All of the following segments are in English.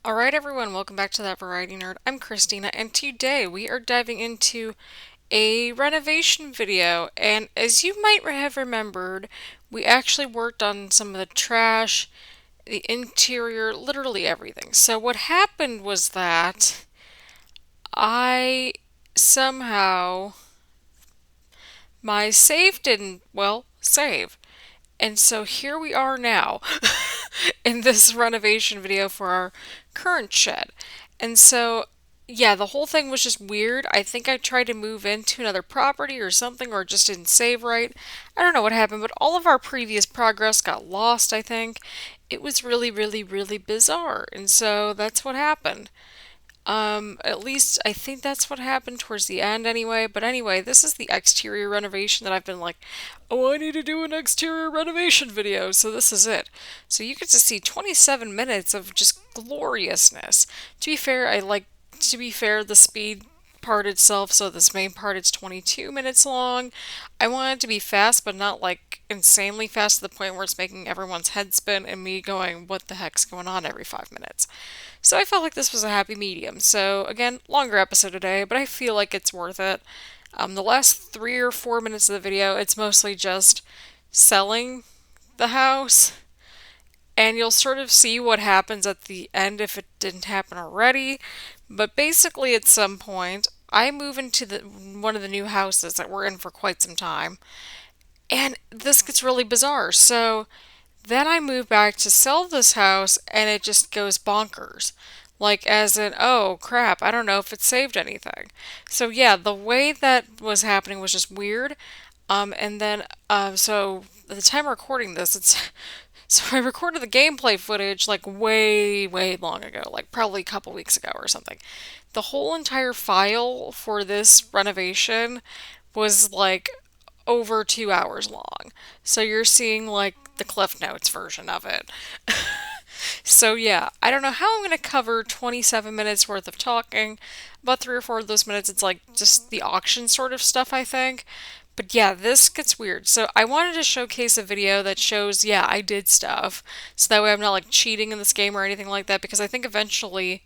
Alright everyone, welcome back to That Variety Nerd. I'm Christina and today we are diving into a renovation video, and as you might have remembered, we actually worked on some of the trash, the interior, literally everything. So what happened was that I somehow my save didn't, save. And so here we are now in this renovation video for our current shed. And so, yeah, the whole thing was just weird. I think I tried to move into another property or something, or it just didn't save right. I don't know what happened, but all of our previous progress got lost, I think. It was really, really, really bizarre. And so that's what happened. At least I think that's what happened towards the end anyway. But anyway, this is the exterior renovation that I've been like, oh, I need to do an exterior renovation video. So this is it. So you get to see 27 minutes of just gloriousness. To be fair, the speed part itself, so this main part is 22 minutes long. I want it to be fast, but not like insanely fast to the point where it's making everyone's head spin and me going, what the heck's going on every 5 minutes. So I felt like this was a happy medium. So again, longer episode today, but I feel like it's worth it. The last 3 or 4 minutes of the video, it's mostly just selling the house, and you'll sort of see what happens at the end if it didn't happen already. But basically, at some point, I move into the one of the new houses that we're in for quite some time, and this gets really bizarre. So then I move back to sell this house, and it just goes bonkers. Like, as in, oh crap, I don't know if it saved anything. So, yeah, the way that was happening was just weird. So at the time of recording this, it's so I recorded the gameplay footage like way, way long ago, like probably a couple weeks ago or something. The whole entire file for this renovation was like over 2 hours long. So you're seeing like the Cliff Notes version of it. So yeah, I don't know how I'm going to cover 27 minutes worth of talking. About 3 or 4 of those minutes, it's like just the auction sort of stuff, I think. But yeah, this gets weird. So I wanted to showcase a video that shows, yeah, I did stuff. So that way I'm not like cheating in this game or anything like that, because I think eventually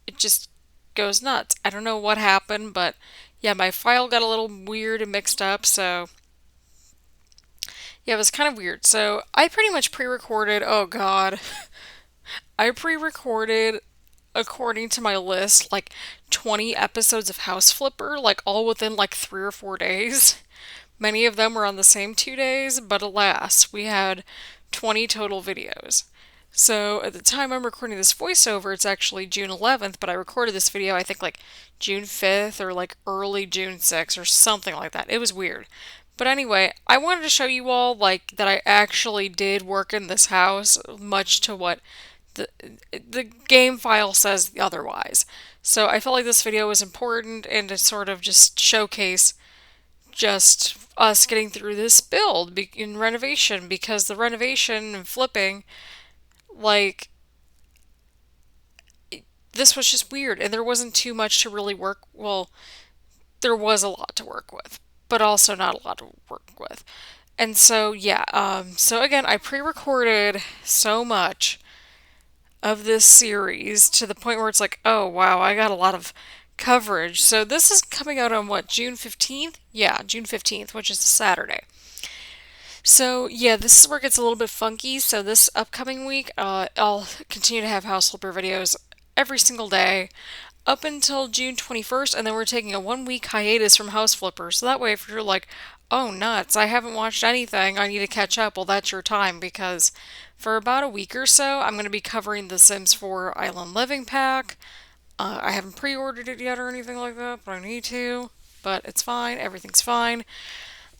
it just goes nuts. I don't know what happened, but yeah, my file got a little weird and mixed up, so yeah, it was kind of weird. So I pretty much pre-recorded, oh god, I pre-recorded according to my list like 20 episodes of House Flipper, like all within like 3 or 4 days. Many of them were on the same 2 days, but alas, we had 20 total videos. So at the time I'm recording this voiceover, it's actually June 11th, but I recorded this video I think like June 5th or like early June 6th or something like that. It was weird. But anyway, I wanted to show you all like that I actually did work in this house, much to what the the game file says otherwise. So I felt like this video was important and to sort of just showcase just us getting through this build in renovation, because the renovation and flipping, like, this was just weird and there wasn't too much to really work. Well, there was a lot to work with, but also not a lot to work with. And so, yeah, so again, I pre recorded so much of this series to the point where it's like, oh wow, I got a lot of coverage. So this is coming out on what, June 15th? Yeah, June 15th, which is a Saturday. So yeah, this is where it gets a little bit funky. So this upcoming week, I'll continue to have House Flipper videos every single day up until June 21st, and then we're taking a 1 week hiatus from House Flipper. So that way, if you're like, oh nuts, I haven't watched anything, I need to catch up, well, that's your time, because for about a week or so, I'm going to be covering the Sims 4 Island Living Pack. I haven't pre ordered it yet or anything like that, but I need to. But it's fine, everything's fine.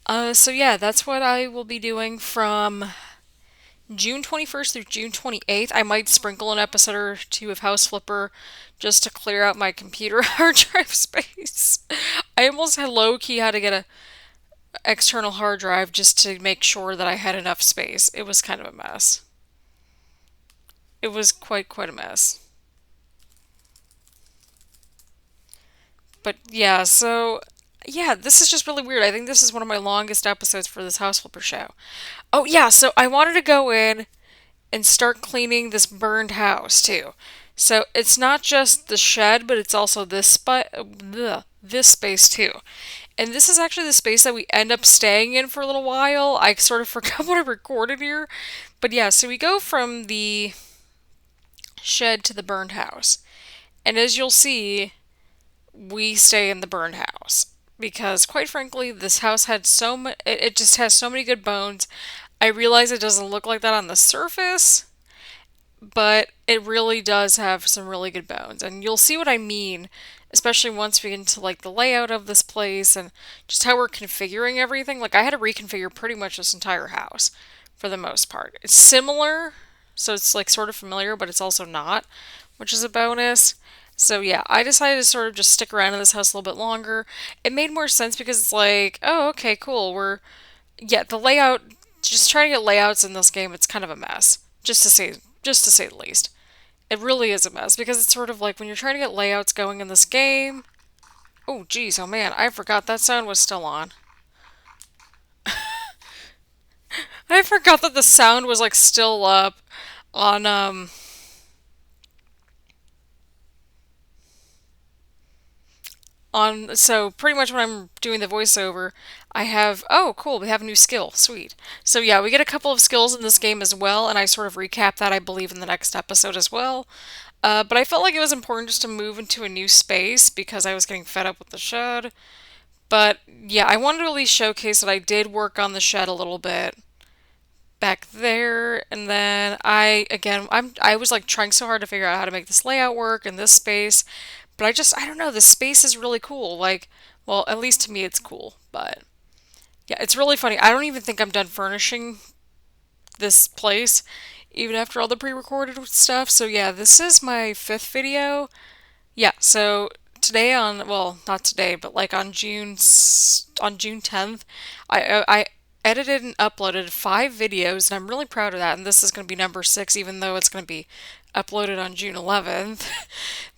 So yeah, that's what I will be doing from June 21st through June 28th. I might sprinkle an episode or two of House Flipper just to clear out my computer hard drive space. I almost had low key had to get a external hard drive just to make sure that I had enough space. It was kind of a mess. It was quite a mess. But yeah, so yeah, this is just really weird. I think this is one of my longest episodes for this House Flipper show. Oh yeah, so I wanted to go in and start cleaning this burned house too. So it's not just the shed, but it's also this space too. And this is actually the space that we end up staying in for a little while. I sort of forgot what I recorded here. But yeah, so we go from the shed to the burned house. And as you'll see, we stay in the burned house. Because quite frankly, this house had so much, it just has so many good bones. I realize it doesn't look like that on the surface, but it really does have some really good bones. And you'll see what I mean, especially once we get into like the layout of this place and just how we're configuring everything. Like I had to reconfigure pretty much this entire house for the most part. It's similar, so it's like sort of familiar, but it's also not, which is a bonus. So yeah, I decided to sort of just stick around in this house a little bit longer. It made more sense because it's like, oh, okay, cool. The layout, just trying to get layouts in this game, it's kind of a mess, just to say the least. It really is a mess because it's sort of like when you're trying to get layouts going in this game. Oh, geez, oh man, I forgot that sound was still on. I forgot that the sound was like still up on so pretty much when I'm doing the voiceover, I have, oh cool, we have a new skill, sweet. So yeah, we get a couple of skills in this game as well, and I sort of recap that I believe in the next episode as well. But I felt like it was important just to move into a new space because I was getting fed up with the shed. But yeah, I wanted to at least showcase that I did work on the shed a little bit back there, and then I was like trying so hard to figure out how to make this layout work in this space, but I don't know, this space is really cool. Like, well, at least to me it's cool, but yeah, it's really funny. I don't even think I'm done furnishing this place even after all the pre-recorded stuff. So yeah, this is my fifth video. Yeah, so today on, well, not today, but like on June 10th, I edited and uploaded 5 videos, and I'm really proud of that. And this is going to be number 6, even though it's going to be uploaded on June 11th.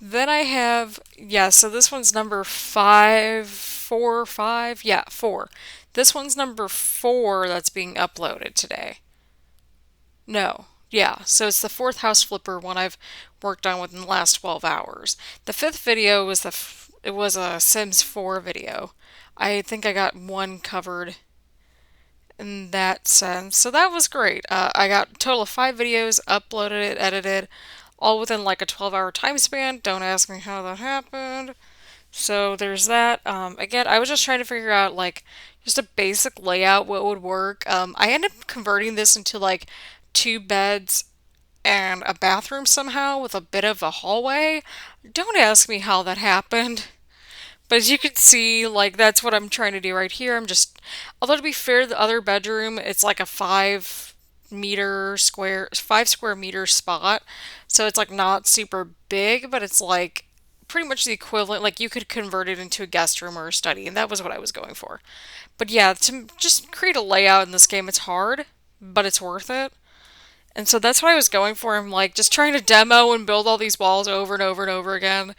Then I have, yeah, so this one's number 5, 4, 5, yeah, 4. This one's number 4 that's being uploaded today. No. Yeah, so it's the fourth house flipper one I've worked on within the last 12 hours. The fifth video was it was a Sims 4 video. I think I got one covered in that sense, so that was great. I got a total of 5 videos, uploaded it, edited, all within like a 12-hour time span. Don't ask me how that happened. So there's that. Again, I was just trying to figure out like just a basic layout, what would work. I ended up converting this into like 2 beds and a bathroom somehow with a bit of a hallway. Don't ask me how that happened. But as you can see, like that's what I'm trying to do right here. Although to be fair, the other bedroom, it's like a 5 square meter spot. So it's like not super big, but it's like pretty much the equivalent. Like you could convert it into a guest room or a study, and that was what I was going for. But yeah, to just create a layout in this game, it's hard, but it's worth it. And so that's what I was going for. I'm like just trying to demo and build all these walls over and over and over again.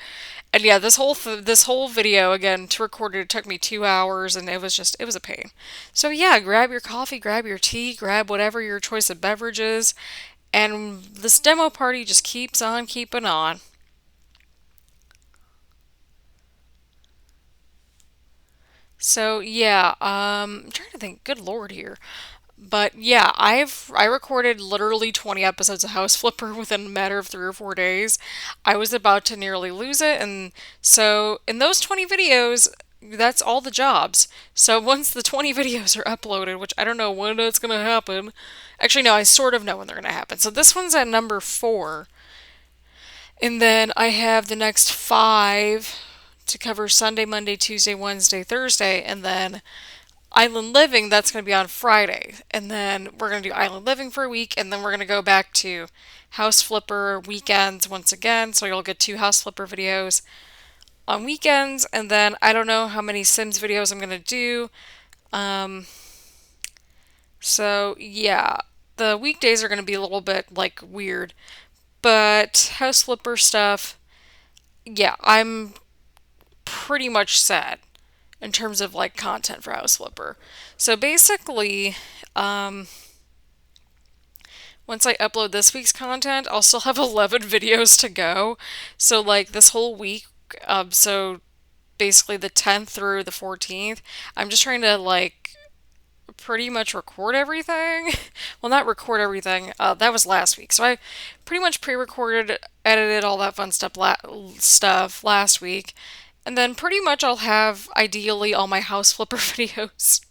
And yeah, this whole video again to record it took me 2 hours, and it was a pain. So yeah, grab your coffee, grab your tea, grab whatever your choice of beverage is, and this demo party just keeps on keeping on. So yeah, I'm trying to think. Good lord here. But yeah, I recorded literally 20 episodes of House Flipper within a matter of 3 or 4 days. I was about to nearly lose it, and so in those 20 videos, that's all the jobs. So once the 20 videos are uploaded, which I don't know when it's gonna happen. Actually, no, I sort of know when they're gonna happen. So this one's at number 4, and then I have the next 5 to cover Sunday, Monday, Tuesday, Wednesday, Thursday, and then Island Living, that's going to be on Friday. And then we're going to do Island Living for a week, and then we're going to go back to House Flipper weekends once again. So you'll get 2 House Flipper videos on weekends, and then I don't know how many Sims videos I'm going to do. Um, so yeah, the weekdays are going to be a little bit like weird, but House Flipper stuff, yeah, I'm pretty much set in terms of like content for House Flipper. So basically, um, once I upload this week's content, I'll still have 11 videos to go. So, like, this whole week, so basically the 10th through the 14th, I'm just trying to, like, pretty much record everything. Well, not record everything. That was last week. So I pretty much pre-recorded, edited all that fun stuff last week. And then pretty much I'll have ideally all my house flipper videos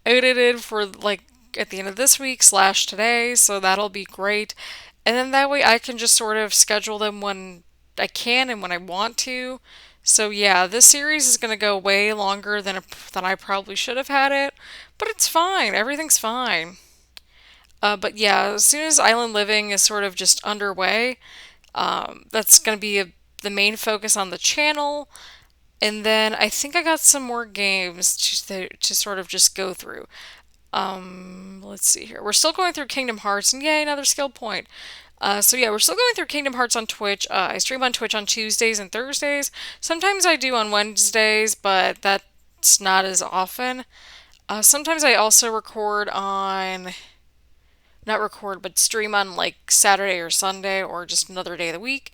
edited for like at the end of this week slash today, so that'll be great. And then that way I can just sort of schedule them when I can and when I want to. So yeah, this series is going to go way longer than I probably should have had it, but it's fine. Everything's fine. But yeah, as soon as Island Living is sort of just underway, that's going to be the main focus on the channel. And then I think I got some more games to sort of just go through. Let's see here. We're still going through Kingdom Hearts, and yay, another skill point. So yeah, we're still going through Kingdom Hearts on Twitch. I stream on Twitch on Tuesdays and Thursdays. Sometimes I do on Wednesdays, but that's not as often. Sometimes I also not record, but stream on like Saturday or Sunday or just another day of the week.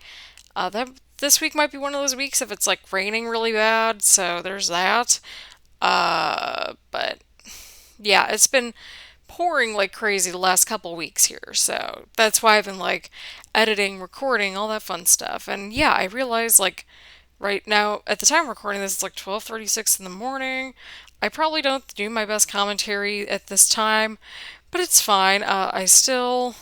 That this week might be one of those weeks if it's like raining really bad, so there's that. But yeah, it's been pouring like crazy the last couple weeks here, so that's why I've been like editing, recording, all that fun stuff. And yeah, I realize like right now at the time of recording this, it's like 12:36 in the morning. I probably don't do my best commentary at this time, but it's fine. I still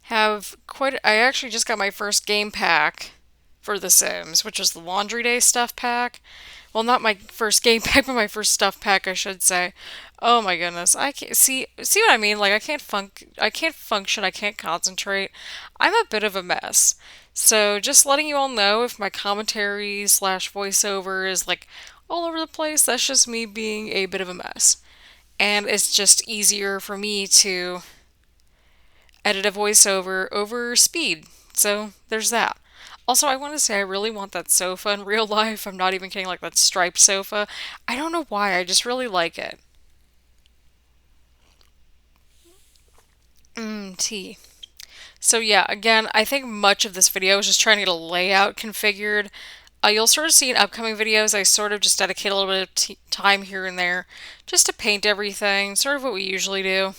have quite. I actually just got my first game pack for The Sims, which is the Laundry Day stuff pack. Well, not my first game pack, but my first stuff pack, I should say. Oh my goodness, I can't see what I mean. Like I can't function, I can't concentrate. I'm a bit of a mess. So just letting you all know if my commentary slash voiceover is like all over the place, that's just me being a bit of a mess. And it's just easier for me to edit a voiceover over speed. So there's that. Also, I want to say I really want that sofa in real life. I'm not even kidding, like that striped sofa. I don't know why, I just really like it. Tea. So yeah, again, I think much of this video is just trying to get a layout configured. You'll sort of see in upcoming videos, I sort of just dedicate a little bit of time here and there just to paint everything, sort of what we usually do.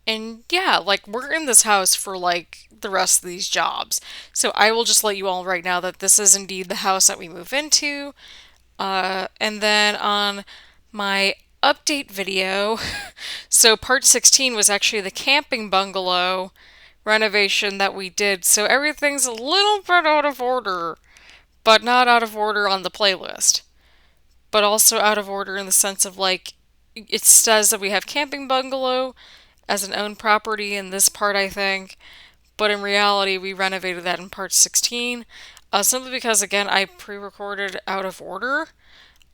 And yeah, like we're in this house for like the rest of these jobs. So I will just let you all right now that this is indeed the house that we move into. And then on my update video, so part 16 was actually the camping bungalow renovation that we did. So everything's a little bit out of order, but not out of order on the playlist, but also out of order in the sense of like it says that we have camping bungalow as an owned property in this part, I think, but in reality, we renovated that in part 16. Simply because, again, I pre recorded out of order.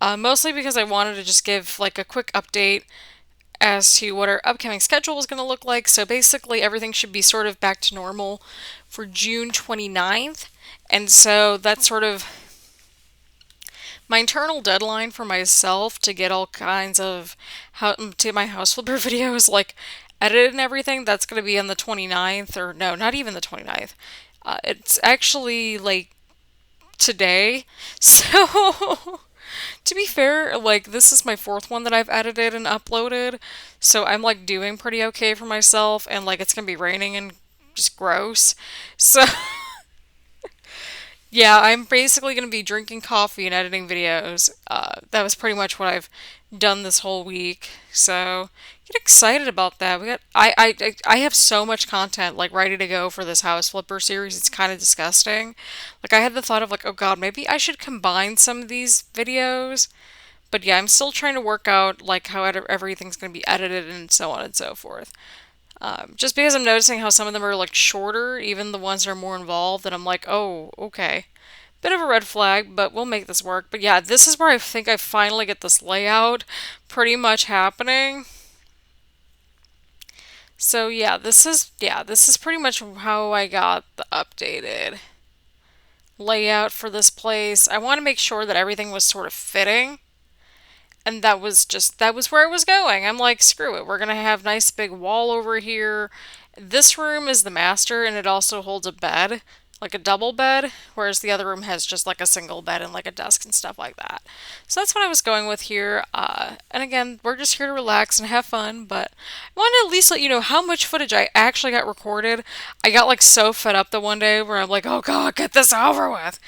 Mostly because I wanted to just give like a quick update as to what our upcoming schedule was going to look like. So basically, everything should be sort of back to normal for June 29th. And so that's sort of my internal deadline for myself to get all kinds of to my house flipper videos like edited and everything. That's going to be on the 29th, or no, not even the 29th. It's actually like today. So to be fair, like this is my fourth one that I've edited and uploaded. So I'm like doing pretty okay for myself, and like it's going to be raining and just gross. So yeah, I'm basically going to be drinking coffee and editing videos. That was pretty much what I've done this whole week. So get excited about that. I have so much content like ready to go for this house flipper series. It's kind of disgusting. Like I had the thought of like, oh God, maybe I should combine some of these videos. But yeah, I'm still trying to work out like how everything's going to be edited and so on and so forth. Just because I'm noticing how some of them are like shorter, even the ones that are more involved, and I'm like, oh, okay. Bit of a red flag, but we'll make this work. But yeah, this is where I think I finally get this layout pretty much happening. So this is pretty much how I got the updated layout for this place. I want to make sure that everything was sort of fitting. And that was where I was going. I'm like, screw it. We're going to have nice big wall over here. This room is the master and it also holds a bed, like a double bed, whereas the other room has just like a single bed and like a desk and stuff like that. So that's what I was going with here. And again, we're just here to relax and have fun, but I wanted to at least let you know how much footage I actually got recorded. I got like so fed up the one day where I'm like, oh god, get this over with.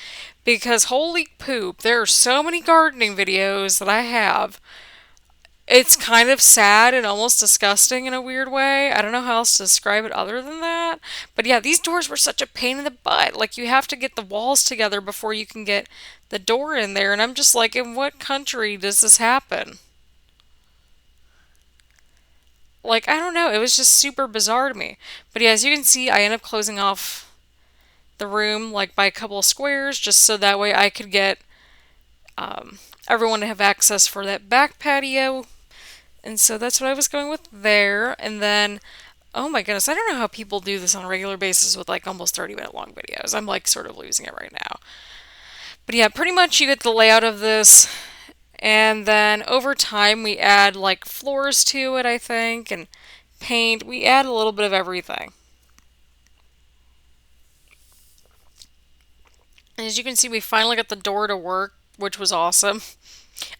Because holy poop, there are so many gardening videos that I have. It's kind of sad and almost disgusting in a weird way. I don't know how else to describe it other than that. But yeah, these doors were such a pain in the butt. Like, you have to get the walls together before you can get the door in there. And I'm just like, in what country does this happen? Like, I don't know. It was just super bizarre to me. But yeah, as you can see, I end up closing off the room like by a couple of squares just so that way I could get um, everyone to have access for that back patio. And so that's what I was going with there. And then, oh my goodness, I don't know how people do this on a regular basis with like almost 30-minute long videos. I'm like sort of losing it right now. But yeah, pretty much you get the layout of this. And then over time, we add like floors to it, I think, and paint. We add a little bit of everything. And as you can see, we finally got the door to work, which was awesome.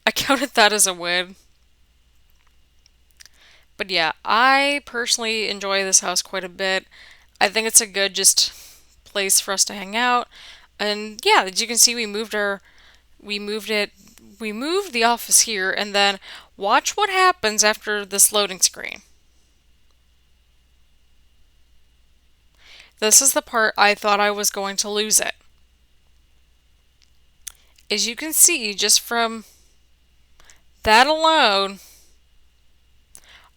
I counted that as a win. But yeah, I personally enjoy this house quite a bit. I think it's a good just place for us to hang out. And yeah, as you can see, we moved it, we moved the office here, and then watch what happens after this loading screen. This is the part I thought I was going to lose it. As you can see, just from that alone,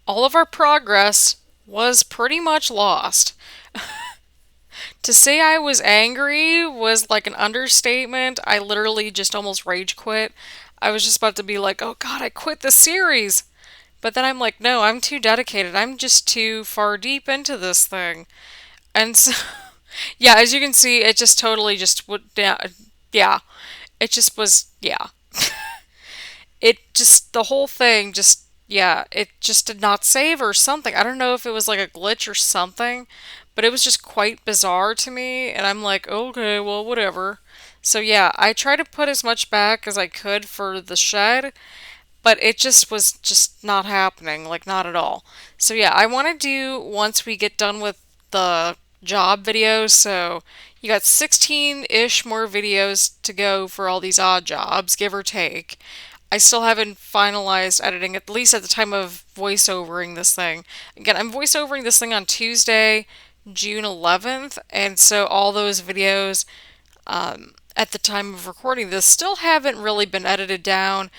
all of our progress was pretty much lost. To say I was angry was like an understatement. I literally just almost rage quit. I was just about to be like, oh god, I quit the series. But then I'm like, no, I'm too dedicated. I'm just too far deep into this thing. And so, yeah, as you can see, it just totally just would down. Yeah, it just was, yeah. It just, the whole thing just, yeah, it just did not save or something. I don't know if it was like a glitch or something, but it was just quite bizarre to me. And I'm like, okay, well, whatever. So yeah, I tried to put as much back as I could for the shed, but it just was just not happening, like not at all. So yeah, I want to do once we get done with the job videos. So you got 16-ish more videos to go for all these odd jobs, give or take. I still haven't finalized editing, at least at the time of voiceovering this thing. Again, I'm voiceovering this thing on Tuesday, June 11th, and so all those videos at the time of recording this still haven't really been edited down.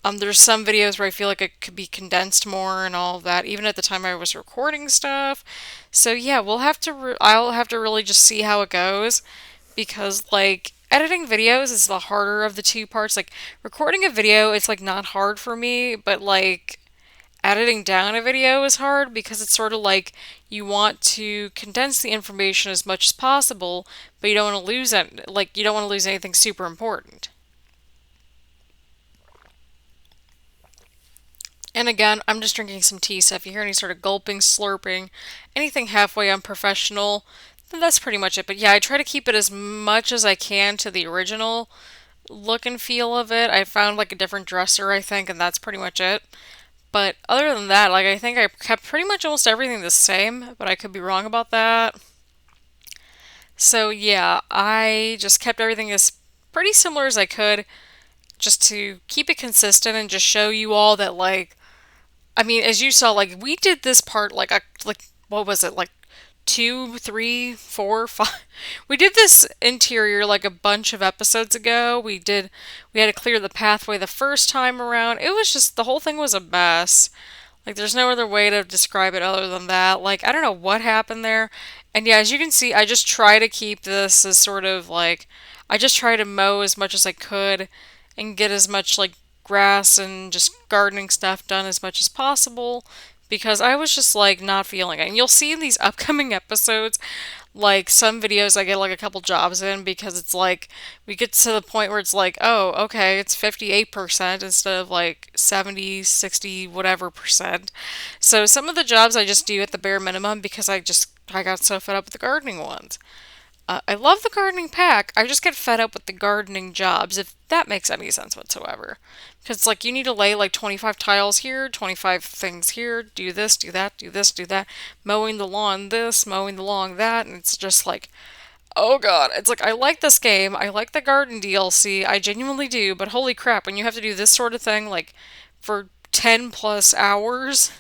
There's some videos where I feel like it could be condensed more and all of that, even at the time I was recording stuff. So yeah, I'll have to really just see how it goes because like editing videos is the harder of the two parts. Like recording a video, it's like not hard for me, but like editing down a video is hard because it's sort of like you want to condense the information as much as possible, but you don't want to lose it. Like you don't want to lose anything super important. And again, I'm just drinking some tea, so if you hear any sort of gulping, slurping, anything halfway unprofessional, then that's pretty much it. But yeah, I try to keep it as much as I can to the original look and feel of it. I found like a different dresser, I think, and that's pretty much it. But other than that, like I think I kept pretty much almost everything the same, but I could be wrong about that. So yeah, I just kept everything as pretty similar as I could just to keep it consistent and just show you all that like I mean, as you saw, like we did this part like what was it like two, three, four, five. We did this interior like a bunch of episodes ago. We had to clear the pathway the first time around. It was just the whole thing was a mess. Like there's no other way to describe it other than that. Like I don't know what happened there. And yeah, as you can see, I just try to keep this as sort of like I just try to mow as much as I could and get as much like grass and just gardening stuff done as much as possible because I was just like not feeling it. And you'll see in these upcoming episodes, like some videos I get like a couple jobs in because it's like we get to the point where it's like, oh, okay, it's 58% instead of like 70, 60, whatever percent. So some of the jobs I just do at the bare minimum because I got so fed up with the gardening ones. I love the gardening pack. I just get fed up with the gardening jobs, if that makes any sense whatsoever. Because it's like you need to lay like 25 tiles here, 25 things here, do this, do that, do this, do that, mowing the lawn this, mowing the lawn that, and it's just like, oh god. It's like, I like this game, I like the garden DLC, I genuinely do, but holy crap, when you have to do this sort of thing, like, for 10 plus hours,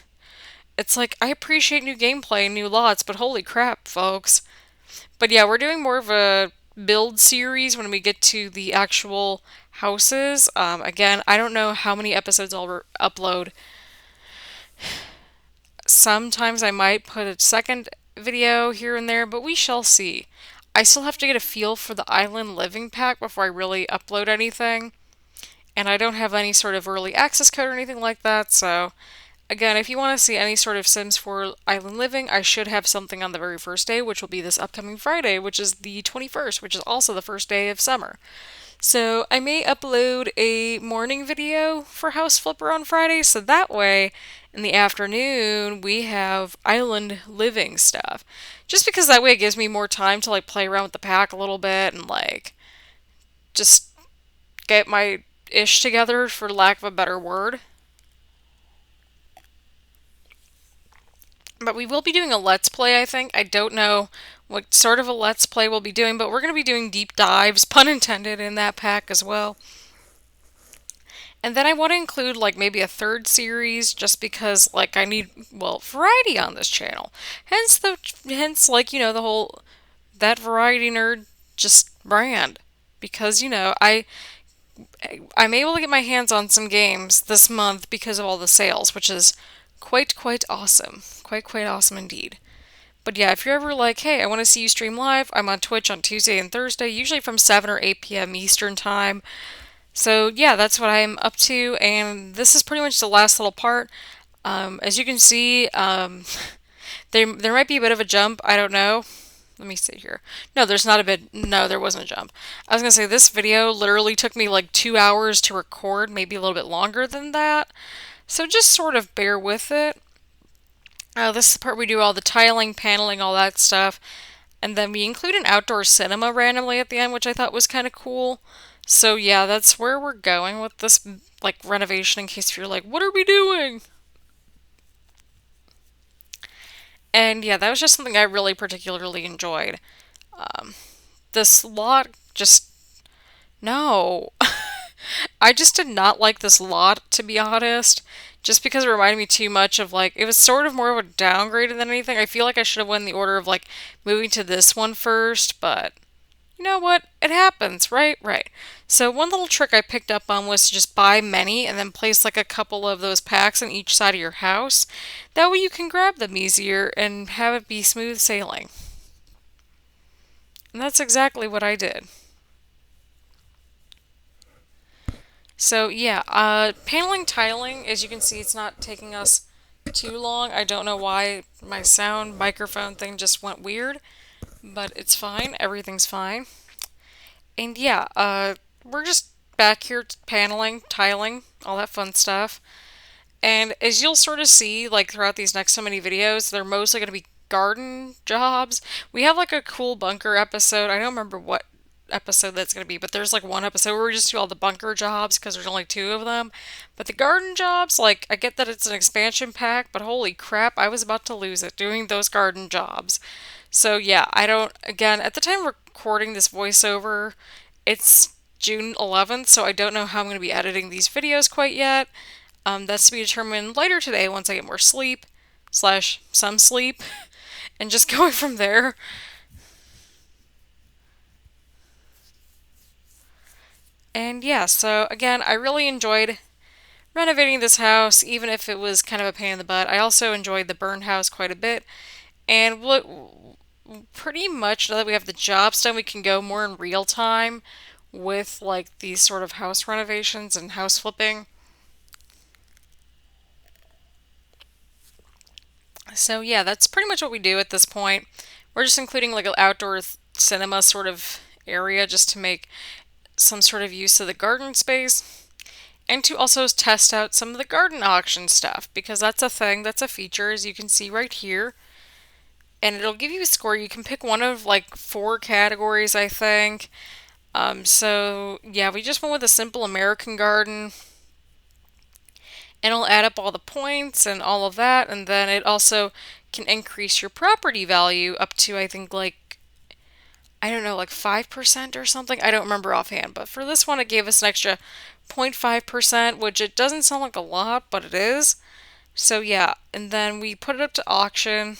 it's like, I appreciate new gameplay and new lots, but holy crap, folks. But yeah, we're doing more of a build series when we get to the actual houses. Again, I don't know how many episodes I'll upload. Sometimes I might put a second video here and there, but we shall see. I still have to get a feel for the island living pack before I really upload anything. And I don't have any sort of early access code or anything like that, so again, if you want to see any sort of Sims 4 Island Living, I should have something on the very first day, which will be this upcoming Friday, which is the 21st, which is also the first day of summer. So I may upload a morning video for House Flipper on Friday, so that way in the afternoon we have island living stuff. Just because that way it gives me more time to like play around with the pack a little bit and like just get my ish together, for lack of a better word. But we will be doing a Let's Play, I think. I don't know what sort of a Let's Play we'll be doing, but we're going to be doing deep dives, pun intended, in that pack as well. And then I want to include, like, maybe a third series, just because, like, I need, well, variety on this channel. Hence, like, the whole That Variety Nerd just brand. Because, I'm able to get my hands on some games this month because of all the sales, which is quite awesome. Quite awesome indeed. But yeah, if you're ever like, hey, I want to see you stream live, I'm on Twitch on Tuesday and Thursday, usually from 7 or 8 p.m. Eastern Time. So yeah, that's what I'm up to, and this is pretty much the last little part. As you can see, there might be a bit of a jump, I don't know. Let me see here. No, there's not a bit. No, there wasn't a jump. I was going to say, this video literally took me like 2 hours to record, maybe a little bit longer than that. So just sort of bear with it. This is the part we do all the tiling, paneling, all that stuff. And then we include an outdoor cinema randomly at the end, which I thought was kind of cool. So yeah, that's where we're going with this like renovation, in case you're like, what are we doing? And yeah, that was just something I really particularly enjoyed. Um, this lot just, no. I just did not like this lot, to be honest. Just because it reminded me too much of like, it was sort of more of a downgrade than anything. I feel like I should have went in the order of like moving to this one first, but you know what? It happens, right? Right. So one little trick I picked up on was to just buy many and then place like a couple of those packs on each side of your house. That way you can grab them easier and have it be smooth sailing. And that's exactly what I did. So yeah, paneling tiling, as you can see, it's not taking us too long. I don't know why my sound microphone thing just went weird, but it's fine. Everything's fine. And yeah, we're just back here paneling, tiling, all that fun stuff. And as you'll sort of see, like throughout these next so many videos, they're mostly going to be garden jobs. We have like a cool bunker episode. I don't remember what episode that's going to be, but there's like one episode where we just do all the bunker jobs because there's only two of them. But the garden jobs, like, I get that it's an expansion pack, but holy crap, I was about to lose it doing those garden jobs. So yeah, I don't, again, at the time of recording this voiceover, it's June 11th, so I don't know how I'm going to be editing these videos quite yet. That's to be determined later today once I get more sleep, slash some sleep, and just going from there. And yeah, so again, I really enjoyed renovating this house, even if it was kind of a pain in the butt. I also enjoyed the burn house quite a bit. And pretty much now that we have the jobs done, we can go more in real time with like these sort of house renovations and house flipping. So yeah, that's pretty much what we do at this point. We're just including like an outdoor cinema sort of area just to make some sort of use of the garden space and to also test out some of the garden auction stuff because that's a thing, that's a feature as you can see right here. And it'll give you a score. You can pick one of like 4 categories, I think. So yeah, we just went with a simple American garden and it'll add up all the points and all of that. And then it also can increase your property value up to, I think, like, I don't know, like 5% or something. I don't remember offhand. But for this one, it gave us an extra 0.5%, which it doesn't sound like a lot, but it is. So yeah, and then we put it up to auction.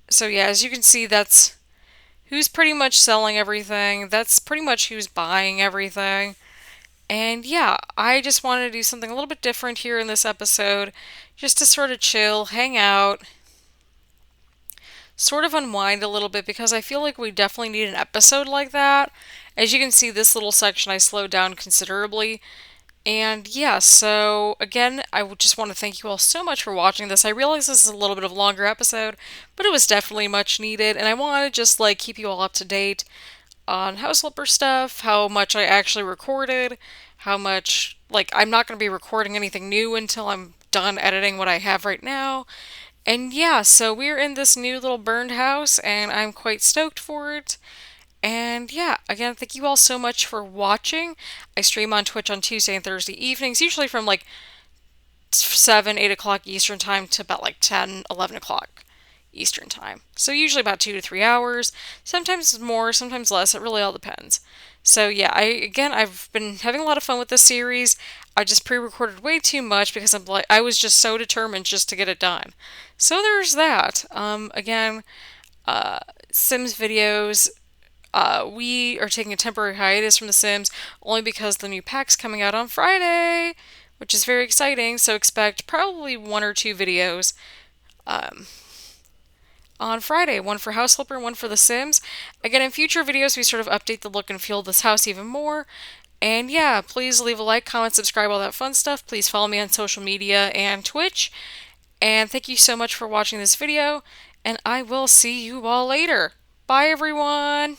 So yeah, as you can see, that's who's pretty much selling everything. That's pretty much who's buying everything. And yeah, I just wanted to do something a little bit different here in this episode, just to sort of chill, hang out, sort of unwind a little bit because I feel like we definitely need an episode like that. As you can see, this little section I slowed down considerably. And yeah, so again, I would just want to thank you all so much for watching this. I realize this is a little bit of a longer episode, but it was definitely much needed, and I want to just like keep you all up to date on house flipper stuff, how much I actually recorded, how much, like, I'm not going to be recording anything new until I'm done editing what I have right now. And yeah, so we're in this new little burned house, and I'm quite stoked for it. And yeah, again, thank you all so much for watching. I stream on Twitch on Tuesday and Thursday evenings, usually from like 7, 8 o'clock Eastern Time to about like 10, 11 o'clock Eastern Time. So usually about 2 to 3 hours. Sometimes more, sometimes less. It really all depends. So yeah, I've been having a lot of fun with this series. I just pre-recorded way too much because I was just so determined just to get it done. So there's that. Sims videos. We are taking a temporary hiatus from The Sims only because the new pack's coming out on Friday, which is very exciting. So expect probably 1 or 2 videos on Friday. One for House Flipper, one for The Sims. Again, in future videos, we sort of update the look and feel of this house even more. And yeah, please leave a like, comment, subscribe, all that fun stuff. Please follow me on social media and Twitch. And thank you so much for watching this video. And I will see you all later. Bye, everyone!